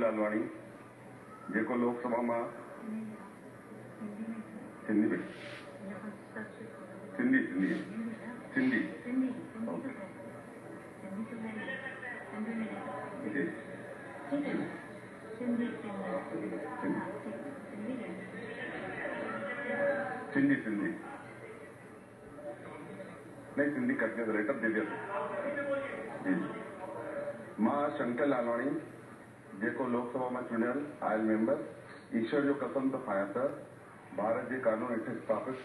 लालवाणी जेको लोकसभा में सिंधी में सिंधी सिंधी सिंधी सिंधी सिंधी नहीं सिंधी कर दिया लेटर दे दिया जी मां शंकर लालवाणी जेको लोकसभा में चुनियल आयल मेंबर ईश्वर जो कसम तो खाया त भारत के कानून हेठ स्थापित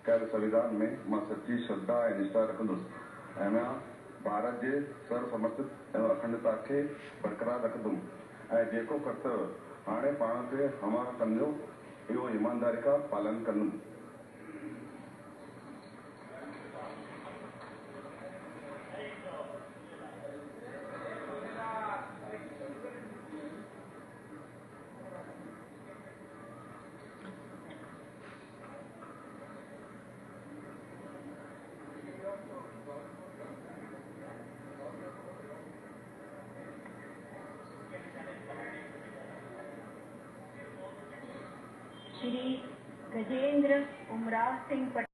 कयल संविधान में मां सच्ची श्रद्धा और निष्ठा रखंदुसि ऐं मां भारत के सर्वसमर्थित एवं अखंडता के बरकरार रखंदुमि ऐं जेको कर्तव्य हाणे पाण ते हमारा समझो इहो ईमानदारी का पालन कंदुमि। श्री गजेंद्र उमराव सिंह पटेल।